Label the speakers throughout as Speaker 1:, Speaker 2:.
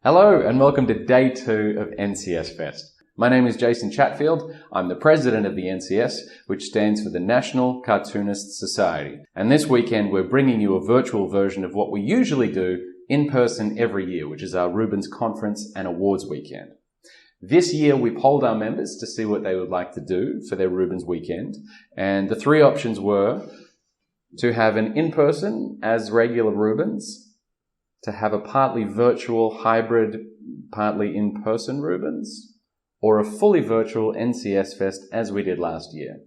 Speaker 1: Hello and welcome to day 2 of NCS Fest. My name is Jason Chatfield. I'm the president of the NCS, which stands for the National Cartoonists Society. And this weekend we're bringing you a virtual version of what we usually do in person every year, which is our Rubens Conference and Awards Weekend. This year we polled our members to see what they would like to do for their Rubens Weekend. And the 3 options were to have an in-person as regular Rubens, to have a partly virtual, hybrid, partly in-person Rubens, or a fully virtual NCS Fest as we did last year.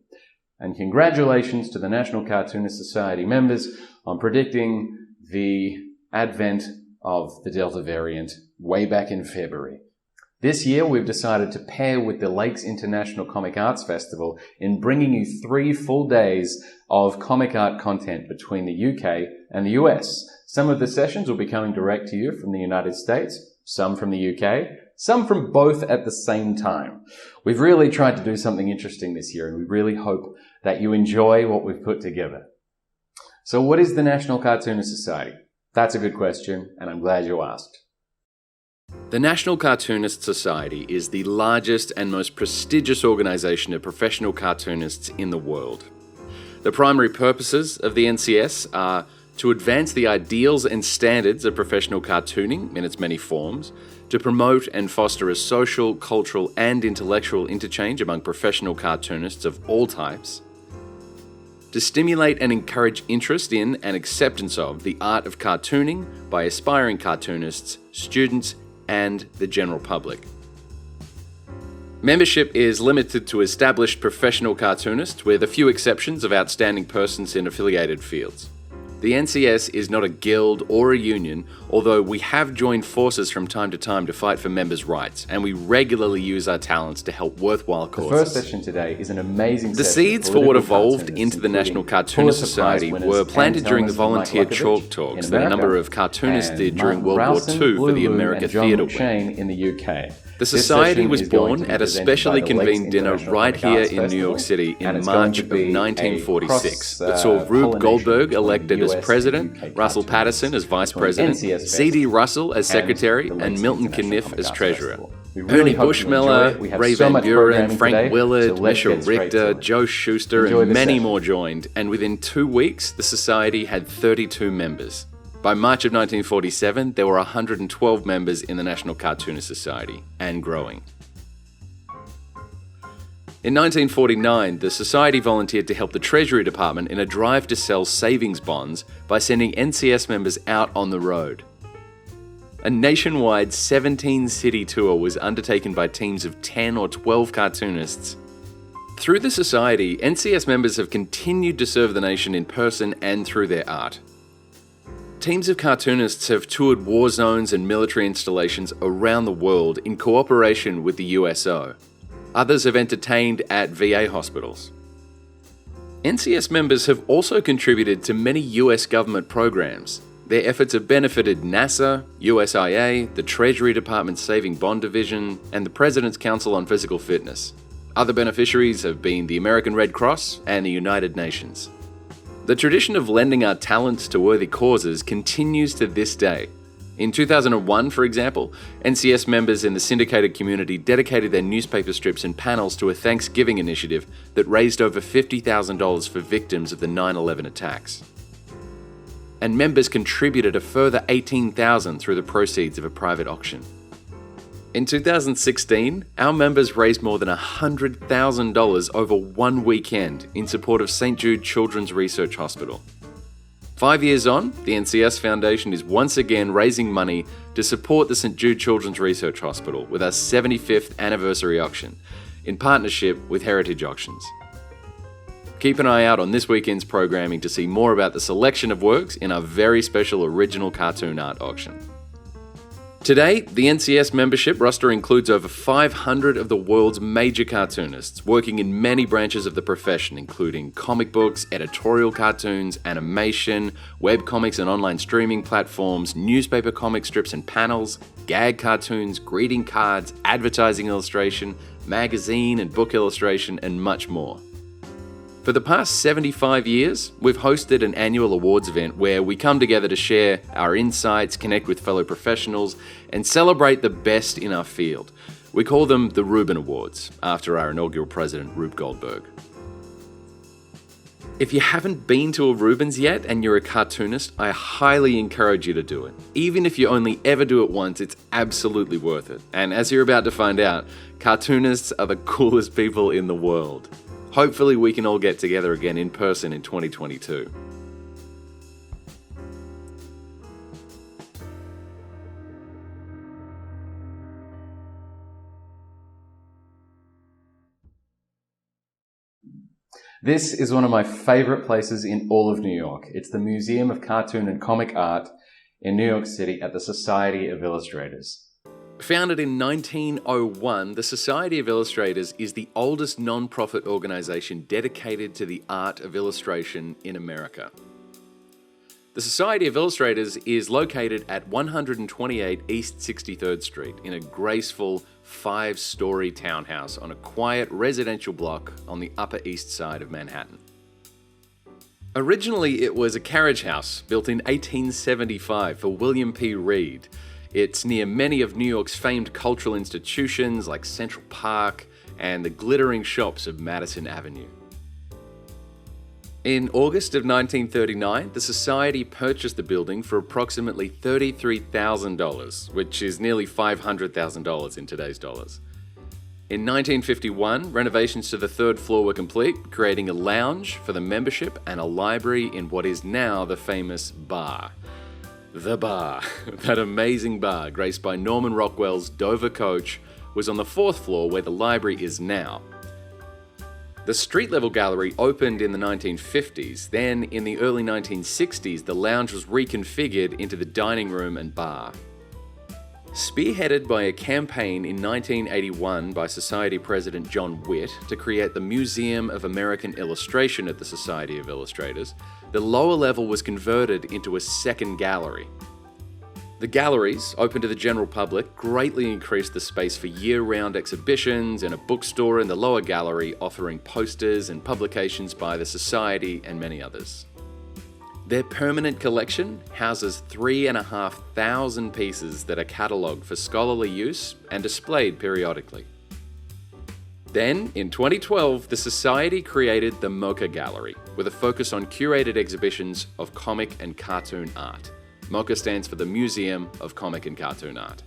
Speaker 1: And congratulations to the National Cartoonist Society members on predicting the advent of the Delta variant way back in February. This year we've decided to pair with the Lakes International Comic Arts Festival in bringing you 3 full days of comic art content between the UK and the US. Some of the sessions will be coming direct to you from the United States, some from the UK, some from both at the same time. We've really tried to do something interesting this year, and we really hope that you enjoy what we've put together. So what is the National Cartoonist Society? That's a good question, and I'm glad you asked.
Speaker 2: The National Cartoonist Society is the largest and most prestigious organisation of professional cartoonists in the world. The primary purposes of the NCS are to advance the ideals and standards of professional cartooning in its many forms, to promote and foster a social, cultural and intellectual interchange among professional cartoonists of all types, to stimulate and encourage interest in and acceptance of the art of cartooning by aspiring cartoonists, students and the general public. Membership is limited to established professional cartoonists, with a few exceptions of outstanding persons in affiliated fields. The NCS is not a guild or a union, although we have joined forces from time to time to fight for members' rights, and we regularly use our talents to help worthwhile causes.
Speaker 1: The first session today is an amazing
Speaker 2: The
Speaker 1: session
Speaker 2: seeds for what evolved into the National Cartoonist Society were planted during the volunteer chalk talks that a number of cartoonists did during World War II for the America Theatre Wing.
Speaker 1: In the UK.
Speaker 2: The Society was born at a specially convened dinner right here in New York City in March of 1946 that saw Rube Goldberg elected as president, Russell Patterson as vice president, C.D. Russell as secretary, and Milton Caniff as treasurer. Ernie Bushmiller, Ray Van Buren, Frank Willard, Misha Richter, Joe Schuster, and many more joined, and within 2 weeks, the Society had 32 members. By March of 1947, there were 112 members in the National Cartoonist Society, and growing. In 1949, the Society volunteered to help the Treasury Department in a drive to sell savings bonds by sending NCS members out on the road. A nationwide 17-city tour was undertaken by teams of 10 or 12 cartoonists. Through the Society, NCS members have continued to serve the nation in person and through their art. Teams of cartoonists have toured war zones and military installations around the world in cooperation with the USO. Others have entertained at VA hospitals. NCS members have also contributed to many US government programs. Their efforts have benefited NASA, USIA, the Treasury Department's Saving Bond Division, and the President's Council on Physical Fitness. Other beneficiaries have been the American Red Cross and the United Nations. The tradition of lending our talents to worthy causes continues to this day. In 2001, for example, NCS members in the syndicated community dedicated their newspaper strips and panels to a Thanksgiving initiative that raised over $50,000 for victims of the 9/11 attacks. And members contributed a further $18,000 through the proceeds of a private auction. In 2016, our members raised more than $100,000 over 1 weekend in support of St. Jude Children's Research Hospital. 5 years on, the NCS Foundation is once again raising money to support the St. Jude Children's Research Hospital with our 75th anniversary auction, in partnership with Heritage Auctions. Keep an eye out on this weekend's programming to see more about the selection of works in our very special original cartoon art auction. Today, the NCS membership roster includes over 500 of the world's major cartoonists, working in many branches of the profession, including comic books, editorial cartoons, animation, webcomics and online streaming platforms, newspaper comic strips and panels, gag cartoons, greeting cards, advertising illustration, magazine and book illustration, and much more. For the past 75 years, we've hosted an annual awards event where we come together to share our insights, connect with fellow professionals, and celebrate the best in our field. We call them the Reuben Awards, after our inaugural president, Rube Goldberg. If you haven't been to a Reuben's yet and you're a cartoonist, I highly encourage you to do it. Even if you only ever do it once, it's absolutely worth it. And as you're about to find out, cartoonists are the coolest people in the world. Hopefully we can all get together again in person in 2022.
Speaker 1: This is one of my favorite places in all of New York. It's the Museum of Cartoon and Comic Art in New York City at the Society of Illustrators.
Speaker 2: Founded in 1901, the Society of Illustrators is the oldest non-profit organization dedicated to the art of illustration in America. The Society of Illustrators is located at 128 East 63rd Street in a graceful 5-story townhouse on a quiet residential block on the Upper East Side of Manhattan. Originally, it was a carriage house built in 1875 for William P. Reed. It's near many of New York's famed cultural institutions like Central Park and the glittering shops of Madison Avenue. In August of 1939, the Society purchased the building for approximately $33,000, which is nearly $500,000 in today's dollars. In 1951, renovations to the third floor were complete, creating a lounge for the membership and a library in what is now the famous bar. The Bar, that amazing bar graced by Norman Rockwell's Dover coach, was on the 4th floor where the library is now. The street-level gallery opened in the 1950s. Then, in the early 1960s, the lounge was reconfigured into the dining room and bar. Spearheaded by a campaign in 1981 by Society President John Witt to create the Museum of American Illustration at the Society of Illustrators, the lower level was converted into a second gallery. The galleries, open to the general public, greatly increased the space for year-round exhibitions and a bookstore in the lower gallery offering posters and publications by the Society and many others. Their permanent collection houses 3,500 pieces that are catalogued for scholarly use and displayed periodically. Then, in 2012, the Society created the MoCA Gallery, with a focus on curated exhibitions of comic and cartoon art. MoCA stands for the Museum of Comic and Cartoon Art.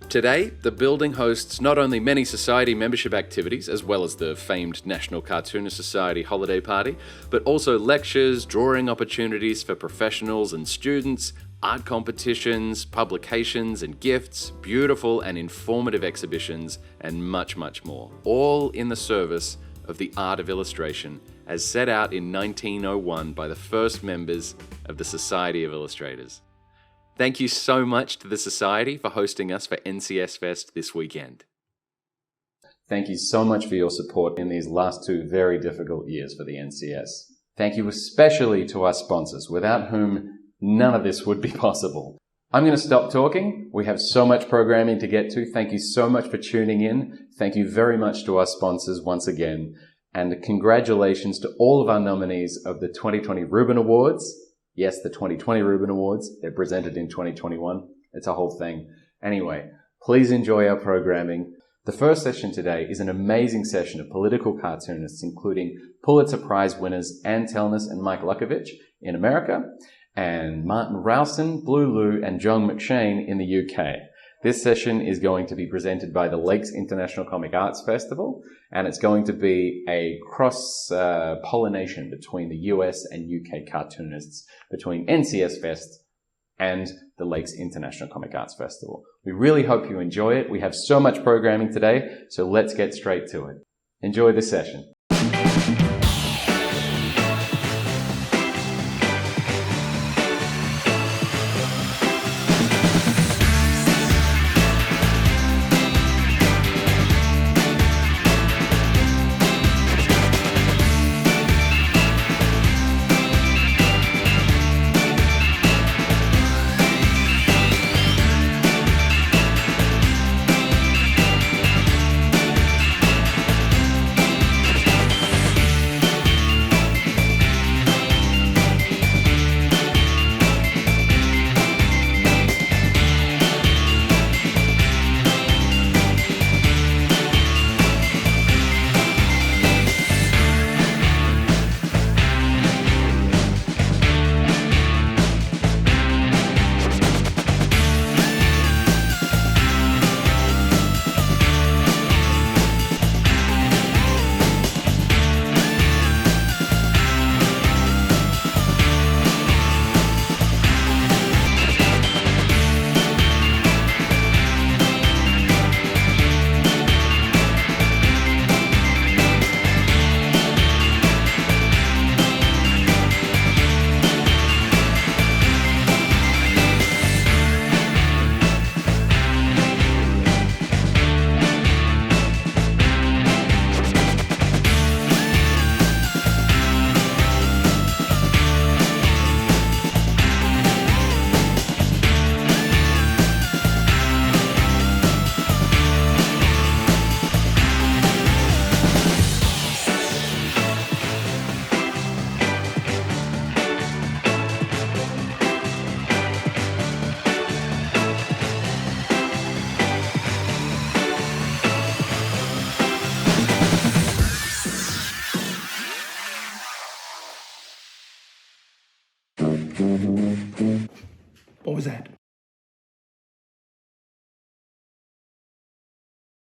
Speaker 2: Today, the building hosts not only many Society membership activities, as well as the famed National Cartoonist Society holiday party, but also lectures, drawing opportunities for professionals and students, art competitions, publications and gifts, beautiful and informative exhibitions, and much, much more, all in the service of the art of illustration as set out in 1901 by the first members of the Society of Illustrators. Thank you so much to the Society for hosting us for NCS Fest this weekend.
Speaker 1: Thank you so much for your support in these last 2 very difficult years for the NCS. Thank you especially to our sponsors, without whom none of this would be possible. I'm going to stop talking. We have so much programming to get to. Thank you so much for tuning in. Thank you very much to our sponsors once again. And congratulations to all of our nominees of the 2020 Reuben Awards. Yes, the 2020 Reuben Awards. They're presented in 2021. It's a whole thing. Anyway, please enjoy our programming. The first session today is an amazing session of political cartoonists, including Pulitzer Prize winners Ann Telnis and Mike Lukovich in America, and Martin Rowson, Blue Lou, and John McShane in the UK. This session is going to be presented by the Lakes International Comic Arts Festival, and it's going to be a cross-pollination between the US and UK cartoonists, between NCS Fest and the Lakes International Comic Arts Festival. We really hope you enjoy it. We have so much programming today, so let's get straight to it. Enjoy the session.
Speaker 3: What was that?